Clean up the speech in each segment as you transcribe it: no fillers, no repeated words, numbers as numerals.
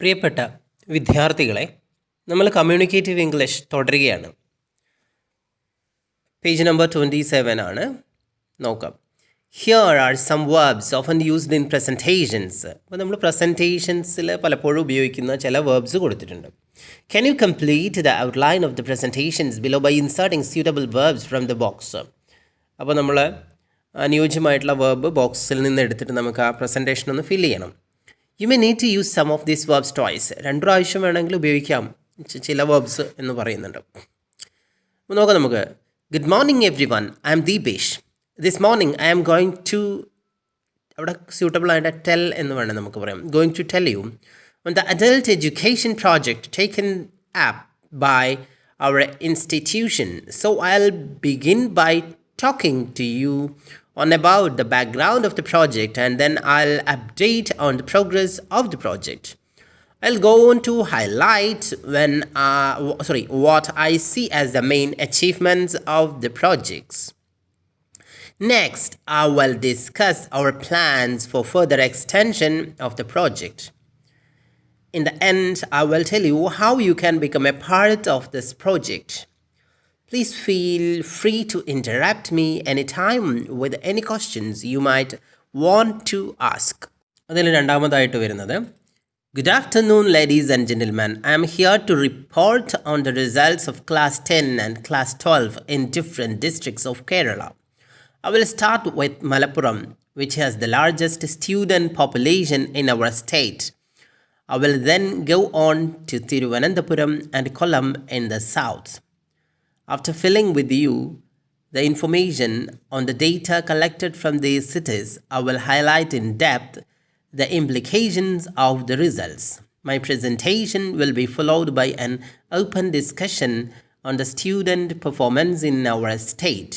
പ്രിയപ്പെട്ട വിദ്യാർത്ഥികളെ, നമ്മൾ കമ്മ്യൂണിക്കേറ്റീവ് ഇംഗ്ലീഷ് തുടരുകയാണ്. പേജ് നമ്പർ 27 ആണ്. നോക്കാം. Here are some verbs often used in presentations. അപ്പോൾ നമ്മൾ പ്രസൻറ്റേഷൻസിൽ പലപ്പോഴും ഉപയോഗിക്കുന്ന ചില വേർബ്സ് കൊടുത്തിട്ടുണ്ട്. Can you complete the outline of the presentations below by inserting suitable verbs from the box. അപ്പോൾ നമ്മൾ അനുയോജ്യമായിട്ടുള്ള വേർബ് ബോക്സിൽ നിന്ന് എടുത്തിട്ട് നമുക്ക് ആ പ്രസൻറ്റേഷൻ ഒന്ന് ഫില്ല് ചെയ്യണം. You may need to use some of these verbs twice. 2 പ്രാവശ്യം വേണമെങ്കിൽ ഉപയോഗിക്കാം ചില വേർബ്സ് എന്ന് പറയുന്നുണ്ട്. അപ്പോൾ നോക്കാം നമുക്ക്. Good morning everyone, I am Deepesh. This morning I am going to, അവിടെ സ്യൂട്ടബിൾ ആയിട്ട് ടെൽ എന്ന് വേണം നമുക്ക് പറയാം. Going to tell you on the adult education project taken up by our institution. So I will begin by talking to you on about the background of the project, and then I'll update on the progress of the project. I'll go on to highlight what I see as the main achievements of the projects. Next, I will discuss our plans for further extension of the project. In the end, I will tell you how you can become a part of this project. Please feel free to interrupt me anytime with any questions you might want to ask. അതിൽ രണ്ടാമതായിട്ട് വരുന്നത്, Good afternoon, ladies and gentlemen. I am here to report on the results of Class 10 and Class 12 in different districts of Kerala. I will start with Malappuram, which has the largest student population in our state. I will then go on to Thiruvananthapuram and Kollam in the south. After filling with you the information on the data collected from these cities, I will highlight in depth the implications of the results. My presentation will be followed by an open discussion on the student performance in our state.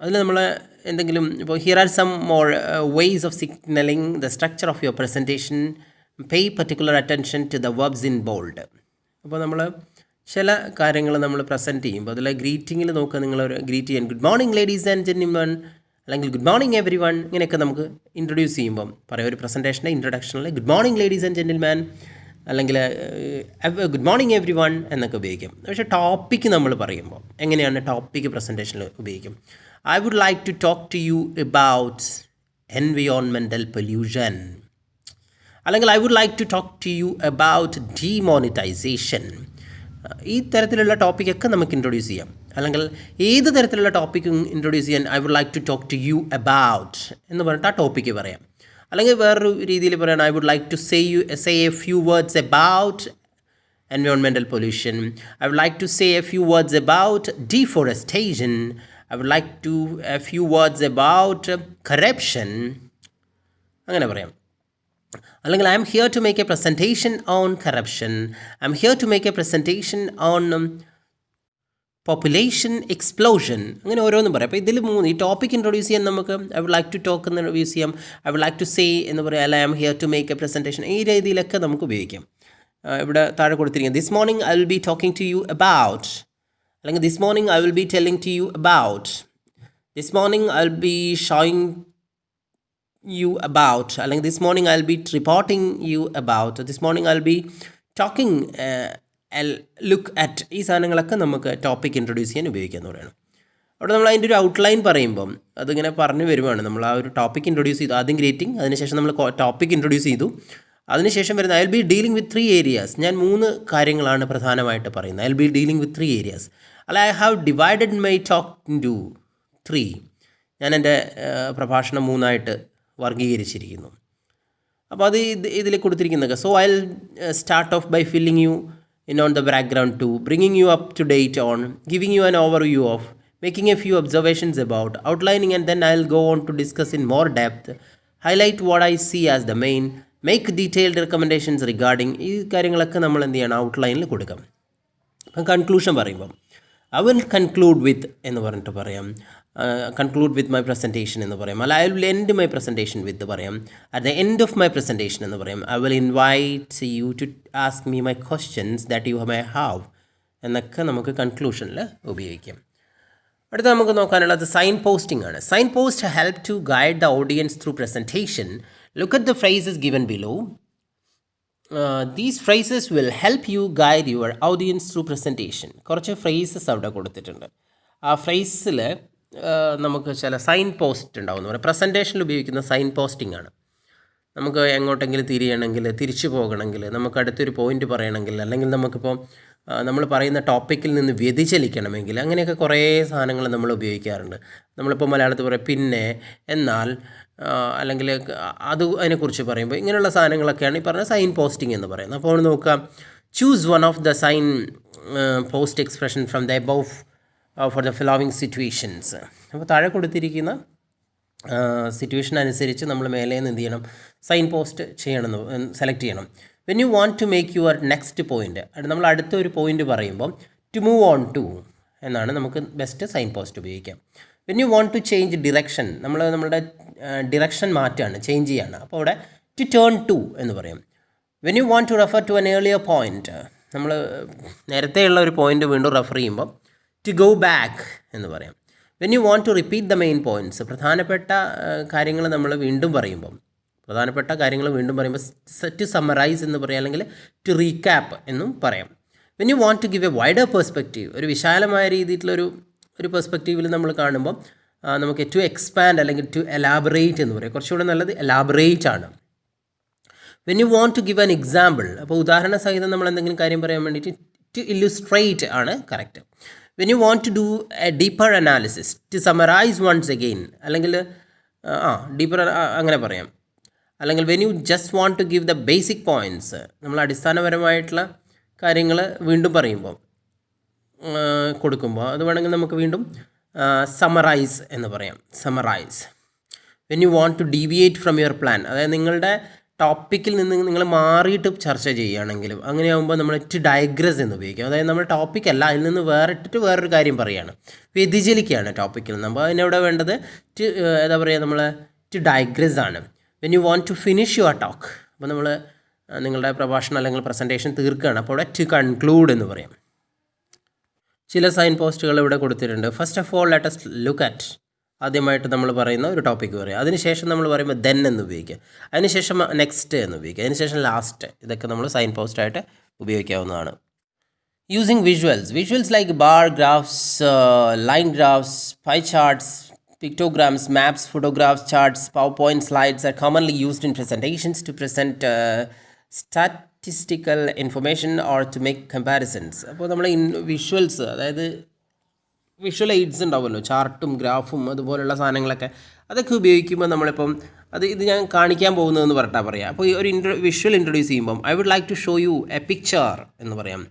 അതിൽ നമ്മൾ എന്തെങ്കിലും ഇപ്പോൾ here are some more ways of signalling the structure of your presentation. Pay particular attention to the verbs in bold. അപ്പോൾ നമ്മൾ ചില കാര്യങ്ങൾ നമ്മൾ present ചെയ്യുമ്പോൾ അതിൽ ഗ്രീറ്റിങ്ങിൽ നോക്കുക, നിങ്ങളൊരു ഗ്രീറ്റ് ചെയ്യാൻ good morning ladies and gentlemen അല്ലെങ്കിൽ ഗുഡ് മോർണിംഗ് എവരി വൺ, ഇങ്ങനെയൊക്കെ നമുക്ക് ഇൻട്രൊഡ്യൂസ് ചെയ്യുമ്പം പറയാം. ഒരു പ്രസൻറ്റേഷൻ്റെ ഇൻട്രൊഡക്ഷനിൽ good morning ladies and gentleman അല്ലെങ്കിൽ ഗുഡ് മോർണിംഗ് എവരി വൺ എന്നൊക്കെ ഉപയോഗിക്കും. പക്ഷേ ടോപ്പിക്ക് നമ്മൾ പറയുമ്പോൾ എങ്ങനെയാണ് ടോപ്പിക്ക് പ്രസൻറ്റേഷനിൽ ഉപയോഗിക്കും? I would like to talk to you about environmental pollution, അല്ലെങ്കിൽ I would like to talk to you about demonetisation. ഈ തരത്തിലുള്ള ടോപ്പിക്കൊക്കെ നമുക്ക് ഇൻട്രൊഡ്യൂസ് ചെയ്യാം. അല്ലെങ്കിൽ ഏത് തരത്തിലുള്ള ടോപ്പിക്കും ഇൻട്രൊഡ്യൂസ് ചെയ്യാൻ I would like to talk to you about എന്ന് പറഞ്ഞിട്ട് ആ ടോപ്പിക്ക് പറയാം. അല്ലെങ്കിൽ വേറൊരു രീതിയിൽ പറയണം, I would like to say a few words about environmental pollution. I would like to say a few words about deforestation. I would like to a few words about corruption. അങ്ങനെ പറയാം. അല്ലെങ്കിൽ I am here to make a presentation on corruption. I am here to make a presentation on population explosion. അങ്ങനെ ഓരോന്നും പറയാം. അപ്പോൾ ഇതിൽ ഈ topic introduce ചെയ്യാൻ നമുക്ക് I would like to talk എന്ന് യൂസ് ചെയ്യാം. I would like to say എന്ന് പറയാം. അല്ല I am here to make a presentation. ഈ രീതിയിലൊക്കെ നമുക്ക് ഉപയോഗിക്കാം. ഇവിടെ താഴെ കൊടുത്തിരിക്കുന്നത് this morning I will be talking to you about, അല്ലെങ്കിൽ this morning I will be telling to you about, this morning I will be showing you about, അല്ലെങ്കിൽ this morning I'll be reporting you about, this morning I'll be talking look at. ഈ സാധനങ്ങളൊക്കെ നമുക്ക് topic introduce ചെയ്യാൻ ഉപയോഗിക്കാമെന്ന് പറയണം. അവിടെ നമ്മൾ അതിൻ്റെ ഒരു ഔട്ട്ലൈൻ പറയുമ്പം അതിങ്ങനെ പറഞ്ഞു വരുവാണ്. നമ്മൾ ആ ഒരു ടോപ്പിക് ഇൻട്രൊഡ്യൂസ് ചെയ്തു, ആദ്യം ഗ്രീറ്റിംഗ്, അതിനുശേഷം നമ്മൾ ടോപ്പിക് ഇൻട്രൊഡ്യൂസ് ചെയ്തു, അതിനുശേഷം വരുന്ന I will be dealing with 3 areas. ഞാൻ 3 കാര്യങ്ങളാണ് പ്രധാനമായിട്ട് പറയുന്നത്. I will be dealing with 3 areas. അല്ല I have divided my talk into 3. ഞാൻ എൻ്റെ പ്രഭാഷണം 3ആയിട്ട് വർഗീകരിച്ചിരിക്കുന്നു. അപ്പോൾ അത് ഇതിൽ കൊടുത്തിരിക്കുന്നതൊക്കെ. So I will start off by filling you in on the background to, bringing you up to date on, giving you an overview of, making a few observations about, outlining, and then I will go on to discuss in more depth, highlight what I see as the main, make detailed recommendations regarding. ഈ കാര്യങ്ങളൊക്കെ നമ്മൾ എന്ത് ചെയ്യണം, ഔട്ട്ലൈനിൽ കൊടുക്കാം. അപ്പം conclusion പറയുമ്പം I will conclude വിത്ത് എന്ന് പറഞ്ഞിട്ട് പറയാം. കൺക്ലൂഡ് വിത്ത് മൈ പ്രസൻറ്റേഷൻ എന്ന് പറയാം. അല്ല I will end my presentation with പറയാം. At the end of my presentation എന്ന് പറയാം. I will invite you to ask me my questions that you may have എന്നൊക്കെ നമുക്ക് കൺക്ലൂഷനിൽ ഉപയോഗിക്കാം. അടുത്ത നമുക്ക് നോക്കാനുള്ളത് സൈൻ പോസ്റ്റിംഗ് ആണ്. Signpost help to guide the audience through presentation, Look at the phrases given below. These phrases will help you guide your audience through presentation. കുറച്ച് phrases അവിടെ കൊടുത്തിട്ടുണ്ട്. ആ ഫ്രേസിൽ നമുക്ക് ചില സൈൻ പോസ്റ്റ് ഉണ്ടാവും. പറയുക പ്രസൻറ്റേഷനിൽ ഉപയോഗിക്കുന്ന സൈൻ പോസ്റ്റിംഗ് ആണ്. നമുക്ക് എങ്ങോട്ടെങ്കിലും തിരിയണമെങ്കിൽ, തിരിച്ചു പോകണമെങ്കിൽ, നമുക്ക് അടുത്തൊരു പോയിൻ്റ് പറയണമെങ്കിൽ, അല്ലെങ്കിൽ നമുക്കിപ്പോൾ നമ്മൾ പറയുന്ന ടോപ്പിക്കിൽ നിന്ന് വ്യതിചലിക്കണമെങ്കിൽ, അങ്ങനെയൊക്കെ കുറേ സാധനങ്ങൾ നമ്മൾ ഉപയോഗിക്കാറുണ്ട്. നമ്മളിപ്പോൾ മലയാളത്തിൽ പറയാം പിന്നെ, എന്നാൽ, അല്ലെങ്കിൽ അതിനെക്കുറിച്ച് പറയുമ്പോൾ ഇങ്ങനെയുള്ള സാധനങ്ങളൊക്കെയാണ് ഈ പറഞ്ഞ സൈൻ പോസ്റ്റിംഗ് എന്ന് പറയുന്നത്. അപ്പോൾ നോക്കാം, choose one of the sign post expression from the above for the following situations. അപ്പോൾ താഴെ കൊടുത്തിരിക്കുന്ന സിറ്റുവേഷൻ അനുസരിച്ച് നമ്മൾ മേലെ നിന്ന് എന്ത് ചെയ്യണം, സൈൻ പോസ്റ്റ് ചെയ്യണം, സെലക്ട് ചെയ്യണം. When you want to make your next point, നമ്മൾ അടുത്തൊരു പോയിൻ്റ് പറയുമ്പം ടു മൂവ് ഓൺ ടു എന്നാണ് നമുക്ക് ബെസ്റ്റ് സൈൻ പോസ്റ്റ് ഉപയോഗിക്കാം. When you want to change direction, നമ്മളുടെ ഡിറക്ഷൻ മാറ്റാണ്, ചേഞ്ച് ചെയ്യാണ്. അപ്പോൾ അവിടെ ടു ടേൺ ടു എന്ന് പറയും. When you want to refer to an earlier point, നമ്മൾ നേരത്തെയുള്ള ഒരു പോയിൻ്റ് വീണ്ടും റെഫർ ചെയ്യുമ്പോൾ ടു ഗോ ബാക്ക് എന്ന് പറയാം. When you want to repeat the main points, പ്രധാനപ്പെട്ട കാര്യങ്ങൾ നമ്മൾ വീണ്ടും പറയുമ്പോൾ ടു സമ്മറൈസ് എന്ന് പറയാം, അല്ലെങ്കിൽ ടു റീക്യാപ്പ് എന്നും പറയാം. When you want to give a wider perspective, ഒരു വിശാലമായ രീതിയിലുള്ളൊരു പെർസ്പെക്റ്റീവിൽ നമ്മൾ കാണുമ്പോൾ നമുക്ക് ടു എക്സ്പാൻഡ് അല്ലെങ്കിൽ ടു എലാബറേറ്റ് എന്ന് പറയും. കുറച്ചുകൂടെ നല്ലത് എലാബറേറ്റ് ആണ്. When you want to give an example, അപ്പോൾ ഉദാഹരണ സഹിതം നമ്മൾ എന്തെങ്കിലും കാര്യം പറയാൻ വേണ്ടിയിട്ട് ടു ഇല്ലുസ്ട്രേറ്റ് ആണ് correct. When you want to do a deeper analysis, to summarise once again, അല്ലെങ്കിൽ ഡീപ്പർ അങ്ങനെ പറയാം. അല്ലെങ്കിൽ when you just want to give the basic points, നമ്മൾ അടിസ്ഥാനപരമായിട്ടുള്ള കാര്യങ്ങൾ വീണ്ടും പറയുമ്പോൾ കൊടുക്കുമ്പോൾ അത് വേണമെങ്കിൽ നമുക്ക് വീണ്ടും സമറൈസ് എന്ന് പറയാം, summarise. When you want to deviate from your plan, അതായത് നിങ്ങളുടെ ടോപ്പിക്കിൽ നിന്ന് നിങ്ങൾ മാറിയിട്ട് ചർച്ച ചെയ്യുകയാണെങ്കിലും അങ്ങനെയാകുമ്പോൾ നമ്മൾ ടു ഡയഗ്രസ് എന്ന് ഉപയോഗിക്കും. അതായത് നമ്മൾ ടോപ്പിക്കല്ല, അതിൽ നിന്ന് വേറിട്ടിട്ട് വേറൊരു കാര്യം പറയുകയാണ്, വ്യതിചലിക്കുകയാണ് ടോപ്പിക്കിൽ നിന്ന്. അപ്പോൾ അതിനവിടെ വേണ്ടത് എന്താ പറയുക, നമ്മൾ ടു ഡയഗ്രസ് ആണ്. When you want to finish your talk, അപ്പോൾ നമ്മൾ നിങ്ങളുടെ പ്രഭാഷണം അല്ലെങ്കിൽ പ്രസൻറ്റേഷൻ തീർക്കുകയാണ്, അപ്പോൾ അവിടെ ടു കൺക്ലൂഡ് എന്ന് പറയാം. ചില സൈൻ പോസ്റ്റുകൾ ഇവിടെ കൊടുത്തിട്ടുണ്ട്. First of all let us look at, ആദ്യമായിട്ട് നമ്മൾ പറയുന്ന ഒരു ടോപ്പിക്ക് പറയുക. അതിനുശേഷം നമ്മൾ പറയുമ്പോൾ ദെൻ എന്ന് ഉപയോഗിക്കുക, അതിനുശേഷം നെക്സ്റ്റ് എന്ന് ഉപയോഗിക്കുക, അതിനുശേഷം ലാസ്റ്റ്. ഇതൊക്കെ നമ്മൾ സൈൻ പോസ്റ്റായിട്ട് ഉപയോഗിക്കാവുന്നതാണ്. Using visuals like bar graphs, line graphs, pie charts, pictograms, maps, photographs, charts, PowerPoint slides are commonly used in presentations to present statistical information or to make comparisons. അപ്പോൾ നമ്മൾ visuals, അതായത് visual AIDS ഉണ്ടാവുമല്ലോ, ചാർട്ടും ഗ്രാഫും അതുപോലുള്ള സാധനങ്ങളൊക്കെ, അതൊക്കെ ഉപയോഗിക്കുമ്പോൾ നമ്മളിപ്പം ഇത് ഞാൻ കാണിക്കാൻ പോകുന്നതെന്ന് പറഞ്ഞിട്ടാണ് പറയാം. അപ്പോൾ ഈ ഒരു വിഷ്വൽ ഇൻട്രൊഡ്യൂസ് ചെയ്യുമ്പം I would like to show you a picture എന്ന് പറയാം.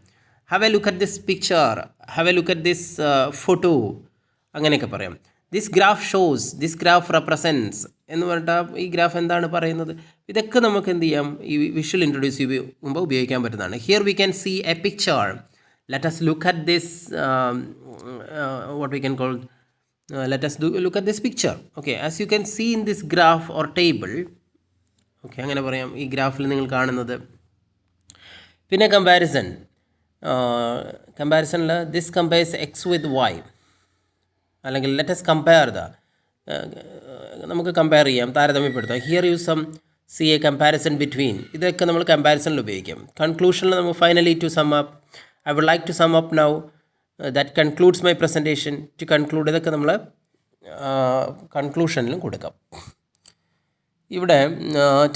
Have a look at this picture, have a look at this photo, അങ്ങനെയൊക്കെ പറയാം. This graph shows, this graph represents എന്ന് പറഞ്ഞിട്ട് ഈ ഗ്രാഫ് എന്താണ് പറയുന്നത്, ഇതൊക്കെ നമുക്ക് എന്ത് ചെയ്യാം, ഈ വിഷ്വൽ ഇൻട്രൊഡ്യൂസ് ചെയ്യുമ്പോൾ ഉപയോഗിക്കാൻ പറ്റുന്നതാണ്. Here we can see a picture, let us look at this what we can call let us look at this picture. Okay, as you can see in this graph or table, okay, അങ്ങനെ പറയാം. ഈ ഗ്രാഫിൽ നിങ്ങൾ കാണുന്നത്. പിന്നെ കമ്പാരിസണിൽ this compares X with Y, അല്ലെങ്കിൽ let us compare നമുക്ക് കമ്പയർ ചെയ്യാം, താരതമ്യപ്പെടുത്താം. Here you see a comparison between, ഇതൊക്കെ നമ്മൾ കമ്പാരിസണിൽ ഉപയോഗിക്കാം. കൺക്ലൂഷനിൽ നമുക്ക് finally to sum up, I would like to sum up now, that concludes my presentation, to conclude, ഇതൊക്കെ നമ്മൾ കൺക്ലൂഷനിലും കൊടുക്കാം. ഇവിടെ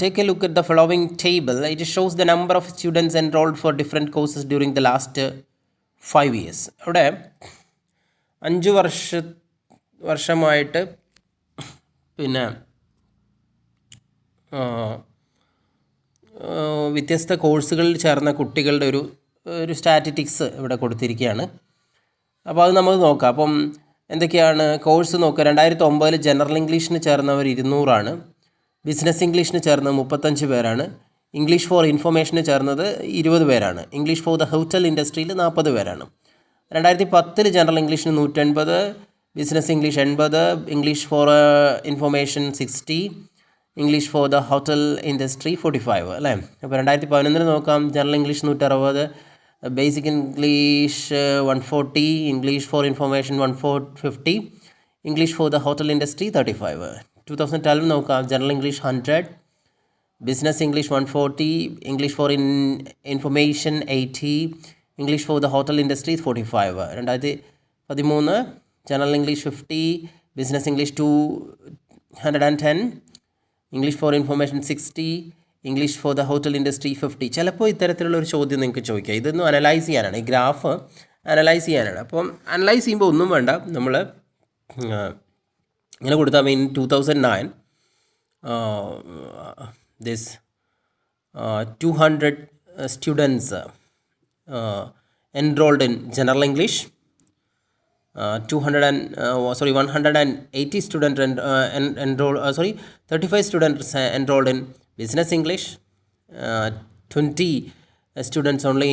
take a look at the following table. It shows the number of students enrolled for different courses during the last 5 years. അവിടെ 5 വർഷമായിട്ട് പിന്നെ വ്യത്യസ്ത കോഴ്സുകളിൽ ചേർന്ന കുട്ടികളുടെ ഒരു സ്റ്റാറ്റിസ്റ്റിക്സ് ഇവിടെ കൊടുത്തിരിക്കുകയാണ്. അപ്പോൾ അത് നമുക്ക് നോക്കാം. അപ്പം എന്തൊക്കെയാണ് കോഴ്സ് നോക്കുക. 2009 ജനറൽ ഇംഗ്ലീഷിന് ചേർന്നവർ 200 ബിസിനസ് ഇംഗ്ലീഷിന് ചേർന്നത് 35 പേരാണ്, ഇംഗ്ലീഷ് ഫോർ ഇൻഫർമേഷന് ചേർന്നത് 20 പേരാണ്, ഇംഗ്ലീഷ് ഫോർ ദ ഹോട്ടൽ ഇൻഡസ്ട്രിയിൽ 40 പേരാണ്. 2010 ജനറൽ ഇംഗ്ലീഷിന് 180, business English 80, English for information 60, English for the hotel industry 45 അല്ലേ. അപ്പോൾ 2011 നോക്കാം. General English 160, basic English 140, English for information 150, English for the hotel industry 35. 2012 നോക്കാം. General English 100, Business English 140, English for information 80, English for the hotel industry 45. 2013 General English 50, Business English 210, English for information 60, English for the hotel industry 50. ചിലപ്പോൾ ഇത്തരത്തിലുള്ള ഒരു ചോദ്യം നിങ്ങൾക്ക് ചോദിക്കാം. ഇതൊന്നും analyse ചെയ്യാനാണ്, ഈ ഗ്രാഫ് അനലൈസ് ചെയ്യാനാണ്. അപ്പം അനലൈസ് ചെയ്യുമ്പോൾ ഒന്നും വേണ്ട, നമ്മൾ ഇങ്ങനെ കൊടുത്താൽ in 2009 this 200 students enrolled in General English, 180 students enrolled, 35 students enrolled in Business English, 20 students only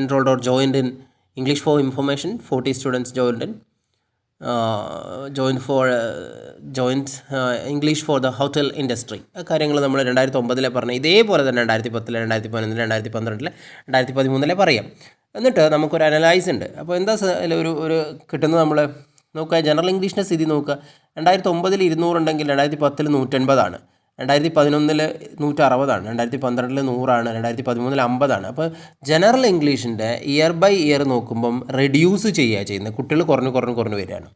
enrolled or joined in English for information, 40 students joined English for the hotel industry. കാര്യങ്ങൾ നമ്മൾ 2009 പറഞ്ഞ ഇതേപോലെ തന്നെ 2010, 2011, 2012, 2013 പറയാം. എന്നിട്ട് നമുക്കൊരു അനലൈസ് ഉണ്ട്. അപ്പോൾ എന്താ ഒരു കിട്ടുന്നത്, നമ്മൾ നോക്കുക, ജനറൽ ഇംഗ്ലീഷിൻ്റെ സ്ഥിതി നോക്കുക. 2009 200 ഉണ്ടെങ്കിൽ 2010 180 2011 160, 2012 100, 2013 50. അപ്പോൾ ജനറൽ ഇംഗ്ലീഷിൻ്റെ ഇയർ ബൈ ഇയർ നോക്കുമ്പം റെഡ്യൂസ് ചെയ്യുന്നത്, കുട്ടികൾ കുറഞ്ഞു വരികയാണ്.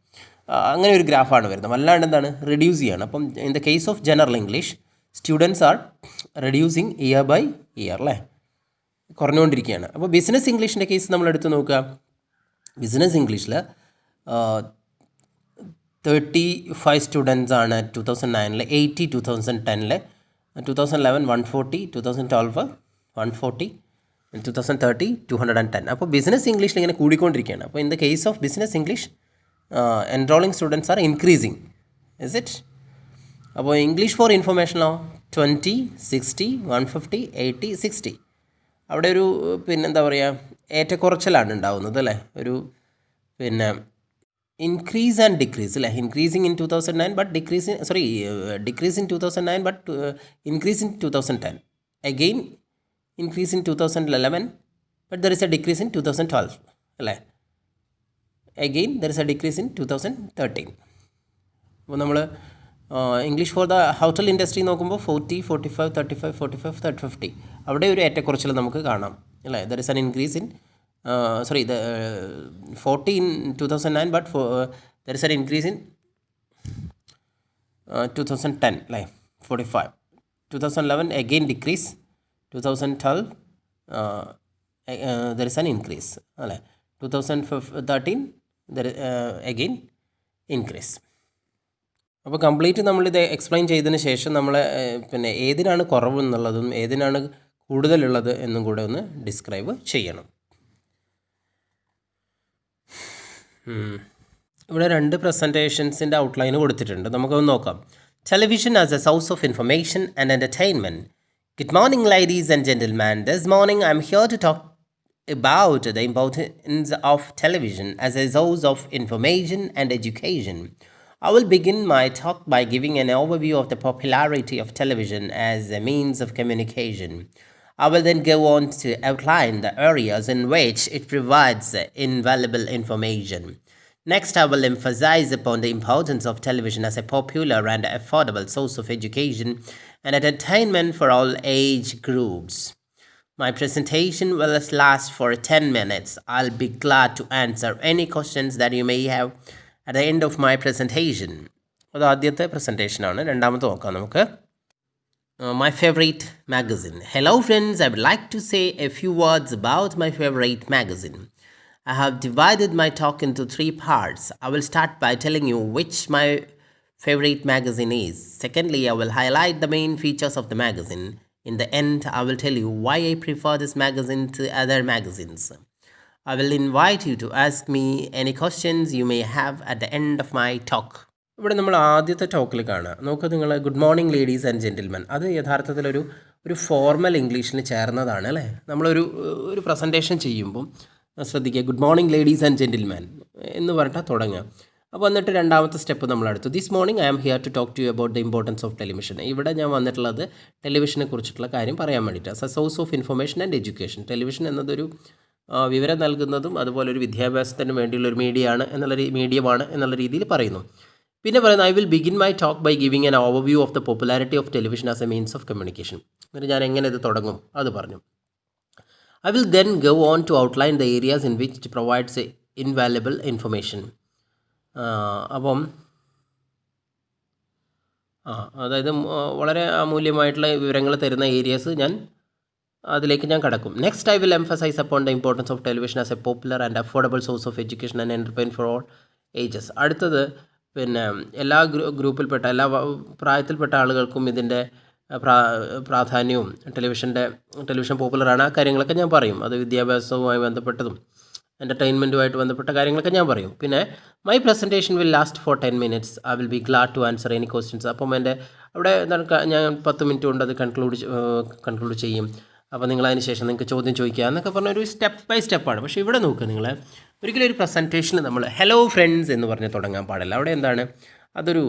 അങ്ങനെ ഒരു ഗ്രാഫാണ് വരുന്നത്. അല്ലാണ്ട് എന്താണ്, റെഡ്യൂസ് ചെയ്യുകയാണ്. അപ്പം in the case of general English students are reducing year by year, അല്ലേ, കുറഞ്ഞുകൊണ്ടിരിക്കുകയാണ്. അപ്പോൾ ബിസിനസ് ഇംഗ്ലീഷിൻ്റെ കേസ് നമ്മൾ എടുത്ത് നോക്കുക. ബിസിനസ് ഇംഗ്ലീഷിൽ 35 സ്റ്റുഡൻസ് ആണ് 2009, 80 2010, 2011 140, 2012 140, 2013 210. അപ്പോൾ ബിസിനസ് ഇംഗ്ലീഷിൽ ഇങ്ങനെ കൂടിക്കൊണ്ടിരിക്കുകയാണ്. അപ്പോൾ in the case of business English enrolling students are increasing, is it? അപ്പോൾ ഇംഗ്ലീഷ് ഫോർ ഇൻഫർമേഷനോ 20, 60, 150, 80, 60. അവിടെ ഒരു പിന്നെന്താ പറയുക, ഏറ്റക്കുറച്ചിലാണ് ഉണ്ടാവുന്നത്, അല്ലേ, ഒരു പിന്നെ increase and decrease, like increasing in 2009 but decrease in in 2009 but increase in 2010, again increase in 2011 but there is a decrease in 2012, like again there is a decrease in 2013. അപ്പോൾ നമ്മൾ English for the hotel industry നോക്കുമ്പോൾ 40, 45, 35, 45, 50. അവിടെ ഒരു ഏറ്റക്കുറച്ചിൽ നമുക്ക് കാണാം, അല്ലേ. There is an increase in the 40 in 2009 but there is an increase in 2010, like 45. 2011 again decrease, 2012 there is an increase, 2013 there again increase. അപ്പോൾ complete നമ്മളിത് എക്സ്പ്ലെയിൻ ചെയ്തതിന് ശേഷം നമ്മൾ പിന്നെ ഏതിനാണ് കുറവെന്നുള്ളതും ഏതിനാണ് കൂടുതലുള്ളത് എന്നും കൂടെ ഒന്ന് ഡിസ്ക്രൈബ് ചെയ്യണം. ഇവിടെ 2 പ്രസൻറ്റേഷൻസിൻ്റെ ഔട്ട്ലൈൻ കൊടുത്തിട്ടുണ്ട്, നമുക്കൊന്ന് നോക്കാം. Television as a source of information and entertainment. Good morning ladies and gentleman. This morning I am here to talk about the importance of television as a source of information and education. I will begin my talk by giving an overview of the popularity of television as a means of communication. I will then go on to outline the areas in which it provides invaluable information. Next, I will emphasize upon the importance of television as a popular and affordable source of education and entertainment for all age groups. My presentation will last for 10 minutes. I'll be glad to answer any questions that you may have at the end of my presentation. അത് ആദ്യത്തെ പ്രസൻറ്റേഷനാണ്. രണ്ടാമത്തെ നോക്കാം നമുക്ക്. My favorite magazine. Hello friends, I would like to say a few words about my favorite magazine. I have divided my talk into 3 parts. I will start by telling you which my favorite magazine is. Secondly, I will highlight the main features of the magazine. In the end, I will tell you why I prefer this magazine to other magazines. I will invite you to ask me any questions you may have at the end of my talk. ഇവിടെ നമ്മൾ ആദ്യത്തെ ടോക്കിൽ കാണാം. നോക്കുക നിങ്ങൾ, good morning ladies and gentlemen. അത് യഥാർത്ഥത്തിലൊരു formal ഇംഗ്ലീഷിന് ചേർന്നതാണ്, അല്ലേ. നമ്മളൊരു പ്രസൻറ്റേഷൻ ചെയ്യുമ്പം ശ്രദ്ധിക്കുക, good morning ladies and gentleman എന്ന് പറഞ്ഞിട്ട് തുടങ്ങുക. അപ്പോൾ എന്നിട്ട് രണ്ടാമത്തെ സ്റ്റെപ്പ് നമ്മളെടുത്തു. This morning I am here to talk to you about the importance of television. ഇവിടെ ഞാൻ വന്നിട്ടുള്ളത് ടെലിവിഷനെ കുറിച്ചിട്ടുള്ള കാര്യം പറയാൻ വേണ്ടിയിട്ടാണ്. As a source of information and education. Television എന്നതൊരു വിവരം നൽകുന്നതും അതുപോലെ ഒരു വിദ്യാഭ്യാസത്തിന് വേണ്ടിയുള്ളൊരു മീഡിയമാണ് എന്നുള്ള രീതിയിൽ പറയുന്നു. പിന്നെ പറയുന്നത് I will begin my talk by giving an overview of the popularity of television as a means of communication. എന്നിട്ട് ഞാൻ എങ്ങനെ ഇത് തുടങ്ങും അത് പറഞ്ഞു. I will then go on to outline the areas in which it provides invaluable information. അപ്പം അതായത് വളരെ അമൂല്യമായിട്ടുള്ള വിവരങ്ങൾ തരുന്ന ഏരിയാസ് അതിലേക്ക് ഞാൻ കടക്കും. Next I will emphasise upon the importance of television as a popular and affordable source of education and entertainment for all ages. അടുത്തത് പിന്നെ എല്ലാ ഗ്രൂപ്പിൽപ്പെട്ട എല്ലാ പ്രായത്തിൽപ്പെട്ട ആളുകൾക്കും ഇതിൻ്റെ പ്രാധാന്യവും ടെലിവിഷൻ പോപ്പുലറാണ്, ആ കാര്യങ്ങളൊക്കെ ഞാൻ പറയും. അത് വിദ്യാഭ്യാസവുമായി ബന്ധപ്പെട്ടതും എൻ്റർടൈൻമെൻറ്റുമായിട്ട് ബന്ധപ്പെട്ട കാര്യങ്ങളൊക്കെ ഞാൻ പറയും. പിന്നെ my presentation will last for 10 minutes. I will be glad to answer any questions. അപ്പം എൻ്റെ അവിടെ എന്താണ് ഞാൻ 10 മിനിറ്റ് കൊണ്ട് അത് കൺക്ലൂഡ് ചെയ്യും. അപ്പോൾ നിങ്ങളതിന് ശേഷം നിങ്ങൾക്ക് ചോദ്യം ചോദിക്കുക എന്നൊക്കെ പറഞ്ഞൊരു സ്റ്റെപ്പ് ബൈ സ്റ്റെപ്പാണ്. പക്ഷേ ഇവിടെ നോക്കുക, നിങ്ങൾ ഒരിക്കലും ഒരു പ്രസൻറ്റേഷന് നമ്മൾ ഹലോ ഫ്രണ്ട്സ് എന്ന് പറഞ്ഞ് തുടങ്ങാൻ പാടില്ല. അവിടെ എന്താണ്, അതൊരു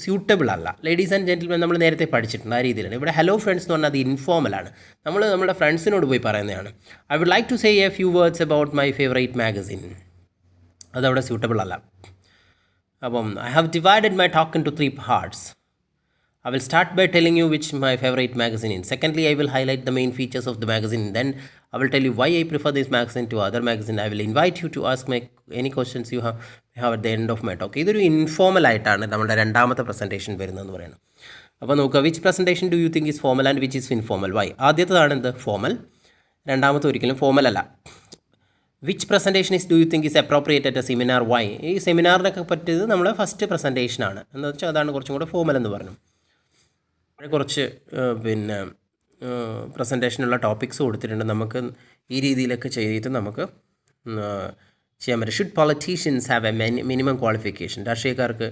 സ്യൂട്ടബിൾ അല്ല. ലേഡീസ് ആൻഡ് ജെൻറ്റിൽമെൻ നമ്മൾ നേരത്തെ പഠിച്ചിട്ടുണ്ട്, ആ രീതിയിലാണ്. ഇവിടെ ഹലോ ഫ്രണ്ട്സ് എന്ന് പറഞ്ഞാൽ അത് ഇൻഫോർമലാണ്. നമ്മുടെ ഫ്രണ്ട്സിനോട് പോയി പറയുന്നതാണ്. I would like to say a few words about my favourite magazine. അതവിടെ സ്യൂട്ടബിൾ അല്ല. അപ്പം I have divided my talk into 3 parts. I will start by telling you which my favorite magazine is. Secondly, I will highlight the main features of the magazine. Then I will tell you why I prefer this magazine to other magazine. I will invite you to ask any questions you have at the end of my talk. ഇതൊരു informal ആയിട്ടാണ് നമ്മുടെ രണ്ടാമത്തെ presentation വരുന്നതെന്ന് പറയുന്നത്. അപ്പോൾ നോക്കുക, which presentation do you think is formal and which is informal? Why? ആദ്യത്തേതാണ് എന്ത്, ഫോർമൽ. രണ്ടാമത്തെ ഒരിക്കലും ഫോർമൽ അല്ല. Which presentation do you think is appropriate at a seminar? Why? ഈ സെമിനാറിനൊക്കെ പറ്റിയത് നമ്മുടെ ഫസ്റ്റ് പ്രസൻറ്റേഷനാണ് എന്ന് വെച്ചാൽ അതാണ് കുറച്ചും കൂടെ ഫോർമൽ എന്ന് പറഞ്ഞു. കുറച്ച് പ്രസൻറ്റേഷനുള്ള ടോപ്പിക്സ് കൊടുത്തിട്ടുണ്ട്. നമുക്ക് ഈ രീതിയിലൊക്കെ ചെയ്തിട്ട് നമുക്ക് ചെയ്യാൻ പറ്റും. Should politicians have a minimum qualification? രാഷ്ട്രീയക്കാർക്ക്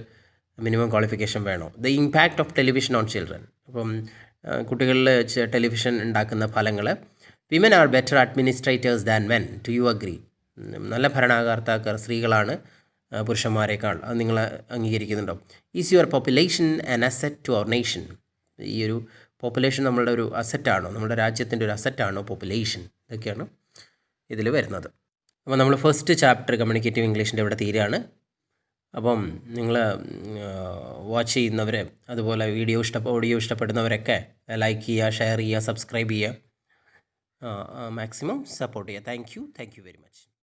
മിനിമം ക്വാളിഫിക്കേഷൻ വേണോ? The impact of television on children. അപ്പം കുട്ടികളിൽ ടെലിവിഷൻ ഉണ്ടാക്കുന്ന ഫലങ്ങൾ. Women are better administrators than men. Do you agree? നല്ല ഭരണകർത്താക്കൾ സ്ത്രീകളാണ് പുരുഷന്മാരെക്കാൾ. അത് നിങ്ങൾ അംഗീകരിക്കുന്നുണ്ടോ? Is your population an asset to our nation? ഈ ഒരു പോപ്പുലേഷൻ നമ്മളുടെ ഒരു അസറ്റാണോ, നമ്മുടെ രാജ്യത്തിൻ്റെ ഒരു അസറ്റാണോ പോപ്പുലേഷൻ? ഇതൊക്കെയാണ് ഇതിൽ വരുന്നത്. അപ്പോൾ നമ്മൾ ഫസ്റ്റ് ചാപ്റ്റർ കമ്മ്യൂണിക്കേറ്റീവ് ഇംഗ്ലീഷിൻ്റെ ഇവിടെ തീരുകയാണ്. അപ്പം നിങ്ങൾ വാച്ച് ചെയ്യുന്നവർ, അതുപോലെ ഓഡിയോ ഇഷ്ടപ്പെടുന്നവരൊക്കെ ലൈക്ക് ചെയ്യുക, ഷെയർ ചെയ്യുക, സബ്സ്ക്രൈബ് ചെയ്യുക, മാക്സിമം സപ്പോർട്ട് ചെയ്യുക. Thank you very much.